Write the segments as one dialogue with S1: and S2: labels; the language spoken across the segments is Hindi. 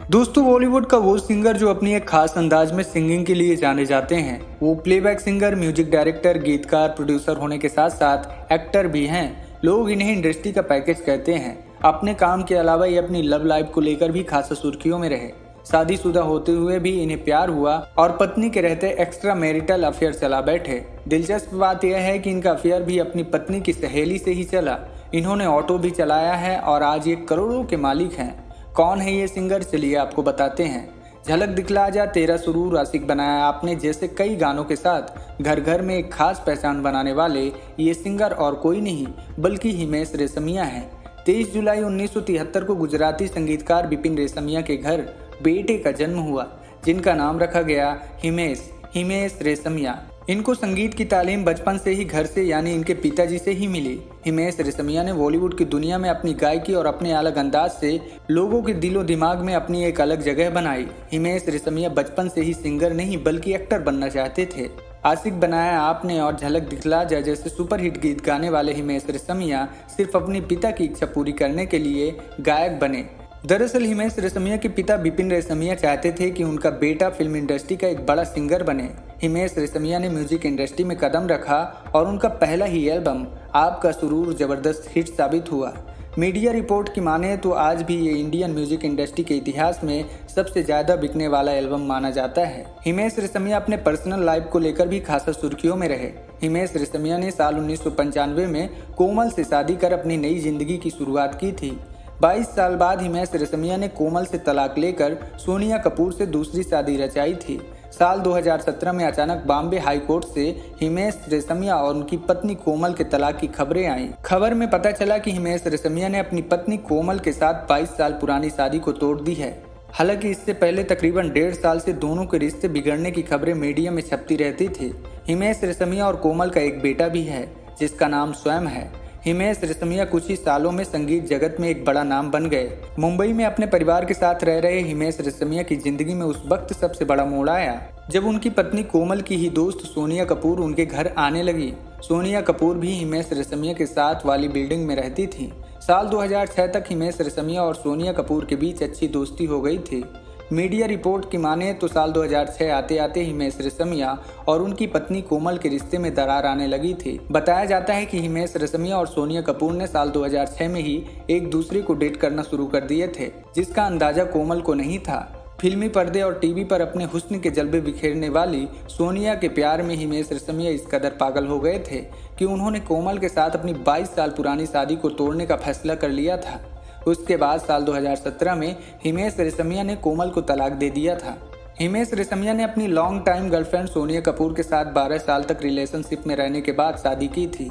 S1: दोस्तों, बॉलीवुड का वो सिंगर जो अपनी एक खास अंदाज में सिंगिंग के लिए जाने जाते हैं। वो प्लेबैक सिंगर, म्यूजिक डायरेक्टर, गीतकार, प्रोड्यूसर होने के साथ साथ एक्टर भी हैं। लोग इन्हें इंडस्ट्री का पैकेज कहते हैं। अपने काम के अलावा ये अपनी लव लाइफ को लेकर भी खासा सुर्खियों में रहे। शादीशुदा होते हुए भी इन्हें प्यार हुआ और पत्नी के रहते एक्स्ट्रा मैरिटल अफेयर चला बैठे। दिलचस्प बात यह है कि इनका अफेयर भी अपनी पत्नी की सहेली से ही चला। इन्होंने ऑटो भी चलाया है और आज ये करोड़ों के मालिक हैं। कौन है ये सिंगर, चलिए आपको बताते हैं। झलक दिखला जा, तेरा सुरूर आशिक बनाया आपने जैसे कई गानों के साथ घर घर में एक खास पहचान बनाने वाले ये सिंगर और कोई नहीं बल्कि हिमेश रेशमिया हैं। 23 जुलाई 1973 को गुजराती संगीतकार विपिन रेशमिया के घर बेटे का जन्म हुआ, जिनका नाम रखा गया हिमेश रेशमिया। इनको संगीत की तालीम बचपन से ही घर से यानी इनके पिताजी से ही मिली। हिमेश रेशमिया ने बॉलीवुड की दुनिया में अपनी गायकी और अपने अलग अंदाज से लोगों के दिलो दिमाग में अपनी एक अलग जगह बनाई। हिमेश रेशमिया बचपन से ही सिंगर नहीं बल्कि एक्टर बनना चाहते थे। आशिक बनाया आपने और झलक दिखला जा जैसे सुपरहिट गीत गाने वाले हिमेश रेशमिया सिर्फ अपने पिता की इच्छा पूरी करने के लिए गायक बने। दरअसल हिमेश रेशमिया के पिता विपिन रेशमिया चाहते थे कि उनका बेटा फिल्म इंडस्ट्री का एक बड़ा सिंगर बने। हिमेश रेशमिया ने म्यूजिक इंडस्ट्री में कदम रखा और उनका पहला ही एल्बम आपका सुरूर जबरदस्त हिट साबित हुआ। मीडिया रिपोर्ट की माने तो आज भी ये इंडियन म्यूजिक इंडस्ट्री के इतिहास में सबसे ज़्यादा बिकने वाला एल्बम माना जाता है। हिमेश रेशमिया अपने पर्सनल लाइफ को लेकर भी खासा सुर्खियों में रहे। हिमेश रेशमिया ने साल 1995 में कोमल से शादी कर अपनी नई जिंदगी की शुरुआत की थी। 22 साल बाद हिमेश रेशमिया ने कोमल से तलाक लेकर सोनिया कपूर से दूसरी शादी रचाई थी। साल 2017 में अचानक बॉम्बे हाई कोर्ट से हिमेश रेशमिया और उनकी पत्नी कोमल के तलाक की खबरें आईं। खबर में पता चला कि हिमेश रेशमिया ने अपनी पत्नी कोमल के साथ 22 साल पुरानी शादी को तोड़ दी है। हालांकि इससे पहले तकरीबन 1.5 साल से दोनों के रिश्ते बिगड़ने की खबरें मीडिया में छपती रहती थी। हिमेश रेशमिया और कोमल का एक बेटा भी है जिसका नाम स्वयं है। हिमेश रेशमिया कुछ ही सालों में संगीत जगत में एक बड़ा नाम बन गए। मुंबई में अपने परिवार के साथ रह रहे हिमेश रेशमिया की जिंदगी में उस वक्त सबसे बड़ा मोड़ आया जब उनकी पत्नी कोमल की ही दोस्त सोनिया कपूर उनके घर आने लगी। सोनिया कपूर भी हिमेश रेशमिया के साथ वाली बिल्डिंग में रहती थी। साल 2006 तक हिमेश रेशमिया और सोनिया कपूर के बीच अच्छी दोस्ती हो गई थी। मीडिया रिपोर्ट की माने तो साल 2006 आते आते हिमेश रेशमिया और उनकी पत्नी कोमल के रिश्ते में दरार आने लगी थी। बताया जाता है कि हिमेश रेशमिया और सोनिया कपूर ने साल 2006 में ही एक दूसरे को डेट करना शुरू कर दिए थे, जिसका अंदाजा कोमल को नहीं था। फिल्मी पर्दे और टीवी पर अपने हुस्न के जलवे बिखेरने वाली सोनिया के प्यार में हिमेश रेशमिया इस कदर पागल हो गए थे कि उन्होंने कोमल के साथ अपनी 22 साल पुरानी शादी को तोड़ने का फैसला कर लिया था। उसके बाद साल 2017 में हिमेश रेशमिया ने कोमल को तलाक दे दिया था। हिमेश रेशमिया ने अपनी long time girlfriend Sonia Kapoor के साथ 12 साल तक रिलेशनशिप में रहने के बाद शादी की थी।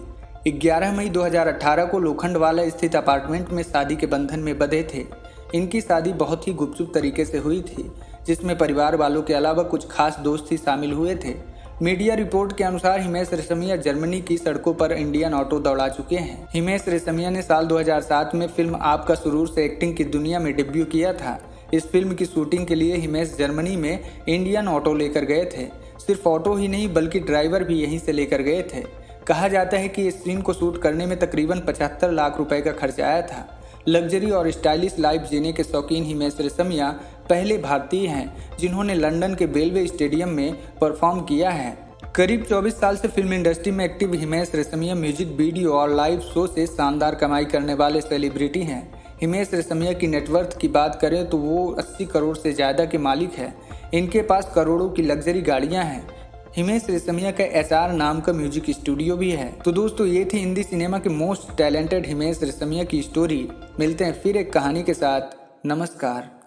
S1: 11 मई 2018 को लोखंडवाला स्थित अपार्टमेंट में शादी के बंधन में बंधे थे। इनकी शादी बहुत ही गुपचुप तरीके से हुई थी, जिसमें परिवार वालों के अलावा कुछ खास दोस्त ही शामिल हुए थे। मीडिया रिपोर्ट के अनुसार हिमेश रेशमिया जर्मनी की सड़कों पर इंडियन ऑटो दौड़ा चुके हैं। हिमेश रेशमिया ने साल 2007 में फिल्म आपका सुरूर से एक्टिंग की दुनिया में डेब्यू किया था। इस फिल्म की शूटिंग के लिए हिमेश जर्मनी में इंडियन ऑटो लेकर गए थे। सिर्फ ऑटो ही नहीं बल्कि ड्राइवर भी यहीं से लेकर गए थे। कहा जाता है कि इस सीन को शूट करने में तकरीबन 75 लाख रुपए का खर्च आया था। लग्जरी और स्टाइलिश लाइफ जीने के शौकीन हिमेश रेशमिया पहले भारतीय हैं जिन्होंने लंदन के बेलवे स्टेडियम में परफॉर्म किया है। करीब 24 साल से फिल्म इंडस्ट्री में active Himesh Reshammiya music video और लाइव शो से शानदार कमाई करने वाले सेलिब्रिटी हैं। हिमेश रेशमिया की नेटवर्थ की बात करें तो वो 80 करोड़ से ज़्यादा के मालिक हैं। इनके पास करोड़ों की लग्जरी गाड़ियाँ हैं। हिमेश रेशमिया का SR नाम का म्यूजिक स्टूडियो भी है। तो दोस्तों, ये थी हिंदी सिनेमा के मोस्ट टैलेंटेड हिमेश रेशमिया की स्टोरी। मिलते हैं फिर एक कहानी के साथ। नमस्कार।